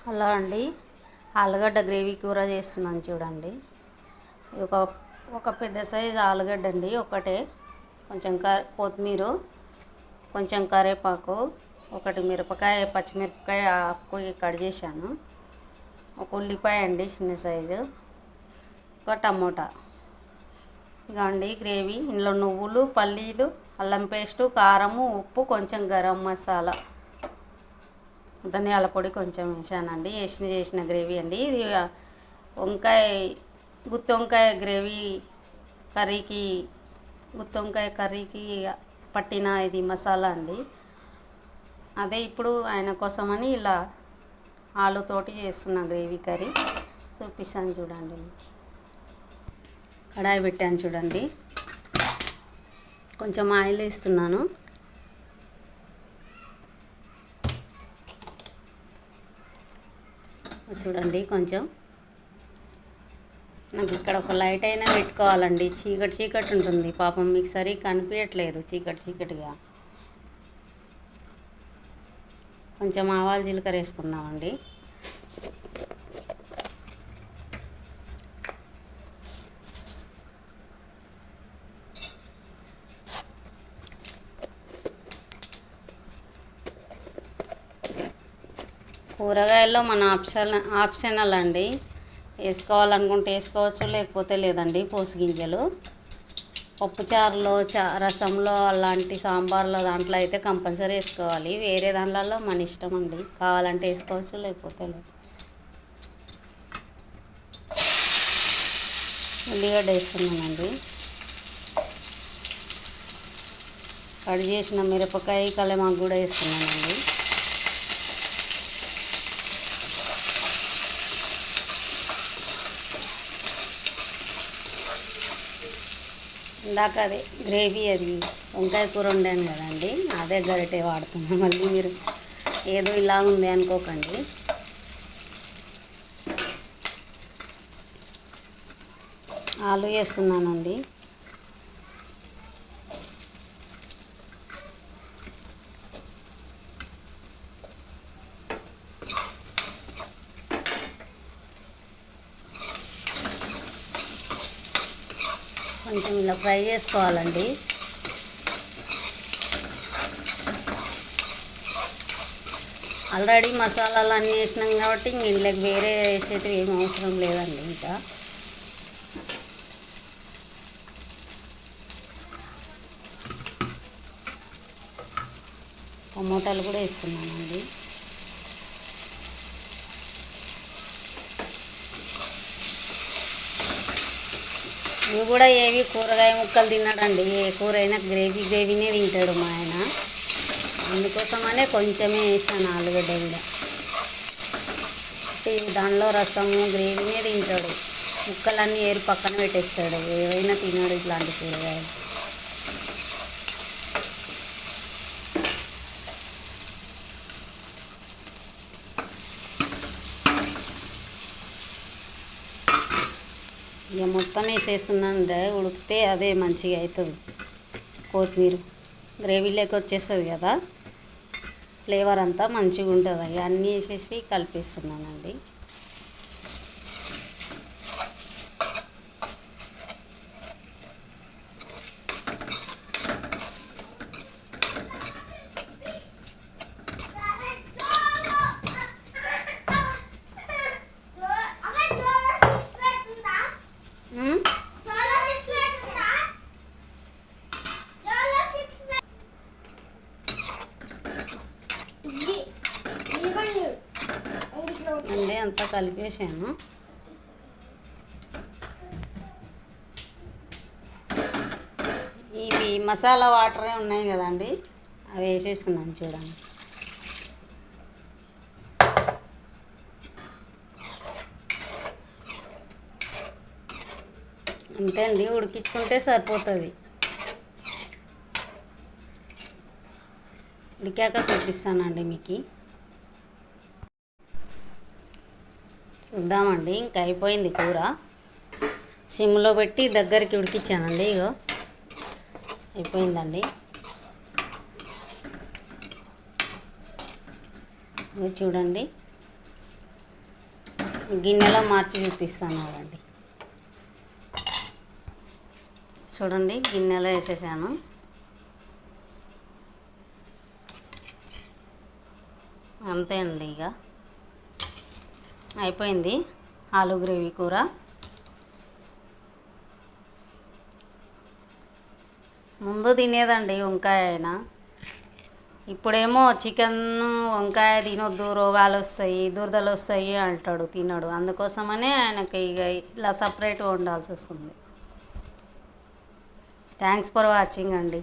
Hello అండి, ఆలుగడ్డ gravy కూర చేస్తున్నాను చూడండి. ఇది ఒక పెద్ద సైజు ఆలుగడ్డ అండి, ఒకటే. కొంచెం కొత్తిమీర, కొంచెం కరివేపాకు, ఒకటి మిరపకాయ, పచ్చిమిరపకాయ ఆకుకి కట్ చేశాను, ఒక ఉల్లిపాయ అండి చిన్న సైజు, ఒక టమోటా. ఇక అండి గ్రేవీ, ఇందులో నువ్వులు, పల్లీలు, అల్లం పేస్టు, కారము, ఉప్పు, కొంచెం గరం మసాలా, ధనియాల పొడి కొంచెం వేసానండి. చేసిన గ్రేవీ అండి ఇది. గుత్తి వంకాయ గ్రేవీ కర్రీకి, గుత్తి వంకాయ కర్రీకి పట్టిన ఇది మసాలా అండి. అదే ఇప్పుడు ఆయన కోసమని ఇలా ఆలుతోటి చేస్తున్న గ్రేవీ కర్రీ చూపిస్తాను చూడండి. కడాయి పెట్టాను చూడండి, కొంచెం ఆయిల్ వేస్తున్నాను. చూడండి, కొంచెం నాకు ఇక్కడ ఒక లైట్ అయినా పెట్టుకోవాలండి, చీకటి ఉంటుంది. పాపం మీకు సరిగ్గా కనిపించట్లేదు, చీకటిగా. కొంచెం ఆవాలు జీలకర్ర వేసుకుందామండి. కూరగాయల్లో మన ఆప్షనల్ అండి, వేసుకోవాలనుకుంటే వేసుకోవచ్చు, లేకపోతే లేదండి. పోసు గింజలు పప్పుచారులో, రసంలో, అలాంటి సాంబార్లో దాంట్లో అయితే కంపల్సరీ వేసుకోవాలి. వేరే దాంట్లో మన ఇష్టం అండి, కావాలంటే వేసుకోవచ్చు, లేకపోతే లేదు. ఉల్లిగడ్డ వేస్తున్నానండి, కట్ చేసిన మిరపకాయ, కలెమాకు కూడా వేస్తున్నానండి. ఇందాక అదే గ్రేవీ, అది వంకాయ కూర వండాను కదండి, అదే గరిటె వాడుతున్నాను. మళ్ళీ మీరు ఏదో ఇలా ఉంది అనుకోకండి. ఆలు వేస్తున్నానండి. కొంచెం ఇలా ఫ్రై చేసుకోవాలండి. ఆల్రెడీ మసాలాలు అన్నీ వేసినాం కాబట్టి ఇందులోకి వేరే వేసేటివి ఏం అవసరం లేదండి. ఇంకా టమోటాలు కూడా వేస్తున్నానండి. ఇవి కూడా ఏవి కూరగాయ ముక్కలు తిన్నాడండి, ఏ కూర అయినా గ్రేవీనే తింటాడు మా ఆయన. అందుకోసమనే కొంచెమే వేసాను ఆలుగడ్డ కూడా. దానిలో రసము గ్రేవీనే తింటాడు, ముక్కలన్నీ ఏరి పక్కన పెట్టేస్తాడు. ఏవైనా తినాడు ఇట్లాంటి కూరగాయలు. ఇక మొత్తం వేసేస్తున్నాను, ఉడికితే అదే మంచిగా అవుతుంది. కొత్తిమీర గ్రేవీలోకి వచ్చేస్తుంది కదా, ఫ్లేవర్ అంతా మంచిగా ఉంటుంది. ఇక అన్నీ వేసేసి కలిపిస్తున్నానండి. అండి అంతా కలిపేసాను. ఇవి మసాలా వాటరే ఉన్నాయి కదండి, అవి వేసేస్తున్నాను చూడండి. అంతే అండి, ఉడికించుకుంటే సరిపోతుంది. ఉడికాక చూపిస్తానండి మీకు. చూద్దామండి, ఇంకా అయిపోయింది కూర. సిమ్లో పెట్టి దగ్గరికి ఉడికించానండి. ఇగో అయిపోయిందండి. ఇది చూడండి, గిన్నెలో మార్చి చూపిస్తాను అండి. చూడండి, గిన్నెలో వేసేసాను. అంతే అండి, ఇక అయిపోయింది ఆలు గ్రేవీ కూర. ముందు తినేదండి వంకాయ అయినా, ఇప్పుడేమో చికెన్ వంకాయ తినొద్దు, రోగాలు వస్తాయి, దురదలు వస్తాయి అంటాడు, తినడు. అందుకోసమనే ఆయనకి ఇక ఇలా సపరేట్గా వండాల్సి వస్తుంది. థ్యాంక్స్ ఫర్ వాచింగ్ అండి.